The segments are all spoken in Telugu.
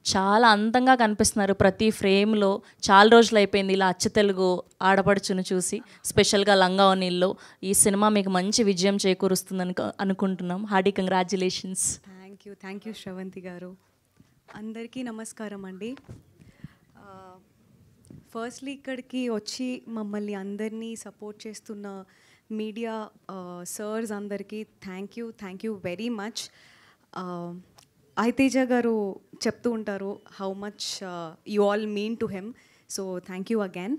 చాలా అందంగా కనిపిస్తున్నారు ప్రతి ఫ్రేమ్లో. చాలా రోజులు అయిపోయింది ఇలా అచ్చ తెలుగు ఆడపడుచును చూసి, స్పెషల్గా లంగా ఓణీల్లో. ఈ సినిమా మీకు మంచి విజయం చేకూరుస్తుందని అనుకుంటున్నాం. Hearty congratulations. Thank you Sravanthi గారు. అందరికీ నమస్కారం అండి. ఫస్ట్లీ ఇక్కడికి వచ్చి మమ్మల్ని అందరినీ సపోర్ట్ చేస్తున్న మీడియా సర్స్ అందరికీ థ్యాంక్ యూ వెరీ మచ్. ఐతేజ గారు చెప్తూ ఉంటారు how much you all mean to him, so thank you again.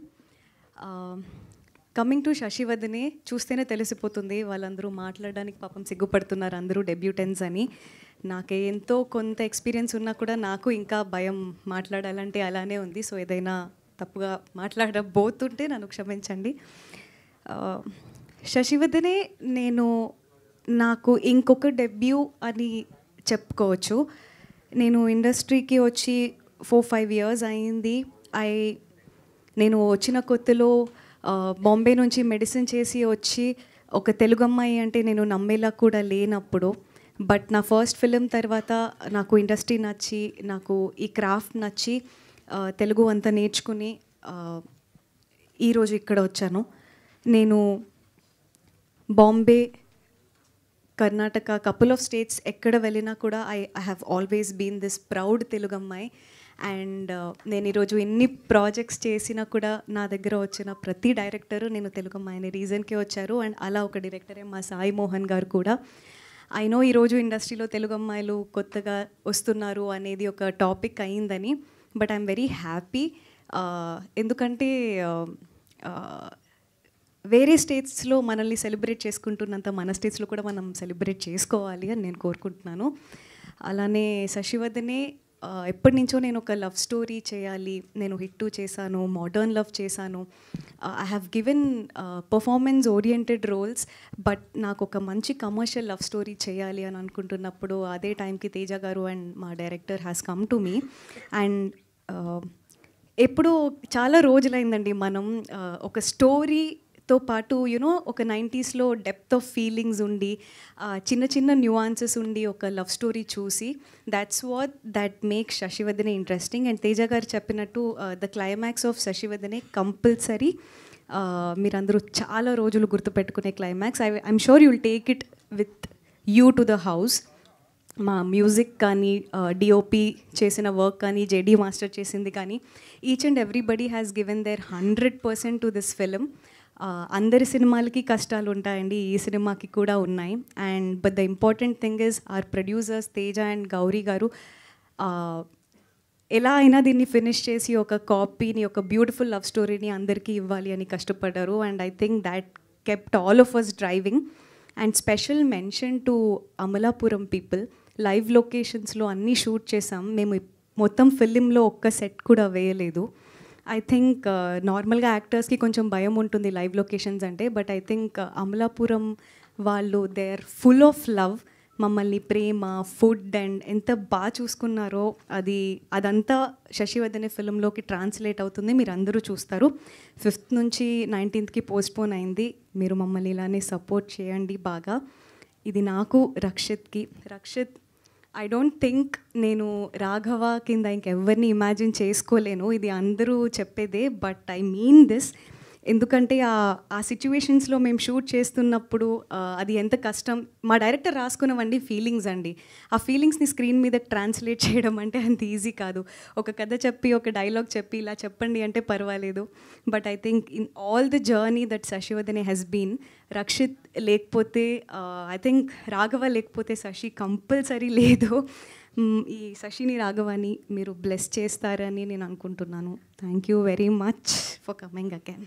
Coming to Sasivadane, చూస్తేనే తెలిసిపోతుంది వాళ్ళందరూ మాట్లాడడానికి పాపం సిగ్గుపడుతున్నారు అందరూ డెబ్యూటెన్స్ అని. నాకే ఎంతో కొంత ఎక్స్పీరియన్స్ ఉన్నా కూడా నాకు ఇంకా భయం మాట్లాడాలంటే అలానే ఉంది. సో ఏదైనా తప్పుగా మాట్లాడబోతుంటే నన్ను క్షమించండి. శశివదనే నాకు ఇంకొక డెబ్యూ అని చెప్పుకోవచ్చు. నేను ఇండస్ట్రీకి వచ్చి 4-5 ఇయర్స్ అయింది. నేను వచ్చిన కొత్తలో బాంబే నుంచి మెడిసిన్ చేసి వచ్చి ఒక తెలుగు అమ్మాయి అంటే నేను నమ్మేలా కూడా లేనప్పుడు. బట్ నా ఫస్ట్ ఫిలిం తర్వాత నాకు ఇండస్ట్రీ నచ్చి, నాకు ఈ క్రాఫ్ట్ నచ్చి తెలుగు అంతా నేర్చుకుని ఈరోజు ఇక్కడ వచ్చాను. నేను Bombay, Karnataka, couple of states ఎక్కడ వెళ్ళినా కూడా I have always been this proud Telugu అమ్మాయి. అండ్ నేను ఈరోజు ఎన్ని ప్రాజెక్ట్స్ చేసినా కూడా నా దగ్గర వచ్చిన ప్రతి డైరెక్టరు నేను తెలుగు అమ్మాయి అనే రీజన్కే వచ్చారు. అండ్ అలా ఒక డైరెక్టరే మా సాయి మోహన్ గారు కూడా. ఐ నో ఈరోజు ఇండస్ట్రీలో తెలుగు అమ్మాయిలు కొత్తగా వస్తున్నారు అనేది ఒక టాపిక్ అయిందని, బట్ ఐఎమ్ వెరీ హ్యాపీ. ఎందుకంటే వేరే స్టేట్స్లో మనల్ని సెలబ్రేట్ చేసుకుంటున్నంత మన స్టేట్స్లో కూడా మనం సెలబ్రేట్ చేసుకోవాలి అని నేను కోరుకుంటున్నాను. అలానే శశివదనే ఎప్పటి నుంచో నేను ఒక లవ్ స్టోరీ చేయాలి, నేను హిట్ 2 చేశాను, మోడర్న్ లవ్ చేశాను, I have given performance oriented roles. But నాకు ఒక మంచి కమర్షియల్ లవ్ స్టోరీ చేయాలి అని అనుకుంటున్నప్పుడు అదే టైంకి తేజ గారు అండ్ మా director has come to me. And ఎప్పుడూ చాలా రోజులైందండి మనం ఒక స్టోరీతో పాటు ఒక 90sలో డెప్త్ ఆఫ్ ఫీలింగ్స్ ఉండి చిన్న చిన్న న్యూఆన్సెస్ ఉండి ఒక లవ్ స్టోరీ చూసి, that makes Sasivadane interesting. And Teja గారు చెప్పినట్టు the climax of Sasivadane compulsory మీరందరూ చాలా రోజులు గుర్తుపెట్టుకునే climax. I'm sure you will take it with you to the house. మా మ్యూజిక్ కానీ, డిఓపి చేసిన వర్క్ కానీ, జేడీ మాస్టర్ చేసింది కానీ, each and everybody has given their 100% to this film. అందరి సినిమాలకి కష్టాలు ఉంటాయండి, ఈ సినిమాకి కూడా ఉన్నాయి. And but the important thing is our producers Teja and Gauri garu ఎలా అయినా దీన్ని ఫినిష్ చేసి ఒక కాపీని, ఒక బ్యూటిఫుల్ లవ్ స్టోరీని అందరికీ ఇవ్వాలి అని కష్టపడ్డారు. And I think that kept all of us driving. And special mention to Amalapuram people. Live లొకేషన్స్లో అన్నీ షూట్ చేసాం మేము. మొత్తం ఫిలింలో ఒక్క సెట్ కూడా వేయలేదు. ఐ థింక్ నార్మల్గా యాక్టర్స్కి కొంచెం భయం ఉంటుంది లైవ్ లొకేషన్స్ అంటే, బట్ ఐ థింక్ అమలాపురం వాళ్ళు they are full of love. మమ్మల్ని ప్రేమ, ఫుడ్ అండ్ ఎంత బాగా చూసుకున్నారో అదంతా శశివదనే ఫిలింలోకి ట్రాన్స్లేట్ అవుతుంది. మీరు అందరూ చూస్తారు. 5th నుంచి 19th పోస్ట్పోన్ అయింది. మీరు మమ్మల్ని ఇలానే సపోర్ట్ చేయండి బాగా. ఇది నాకు, రక్షిత్ ఐ డోంట్ థింక్ నేను రాఘవ కింద ఇంకెవరిని ఇమాజిన్ చేసుకోలేను. ఇది అందరూ చెప్పేదే, బట్ ఐ మీన్ దిస్. ఎందుకంటే ఆ సిచ్యువేషన్స్లో మేము షూట్ చేస్తున్నప్పుడు అది ఎంత కష్టం. మా డైరెక్టర్ రాసుకున్నవండి ఫీలింగ్స్ అండి. ఆ ఫీలింగ్స్ని స్క్రీన్ మీద ట్రాన్స్లేట్ చేయడం అంటే అంత ఈజీ కాదు. ఒక కథ చెప్పి, ఒక డైలాగ్ చెప్పి ఇలా చెప్పండి అంటే పర్వాలేదు. But I think in all the journey that Sasivadane has been, Rakshit లేకపోతే ఐ థింక్ రాఘవ లేకపోతే శశి కంపల్సరీ లేదు. ఈ శశిని, రాఘవాని మీరు బ్లెస్ చేస్తారని నేను అనుకుంటున్నాను. Thank you very much for coming again.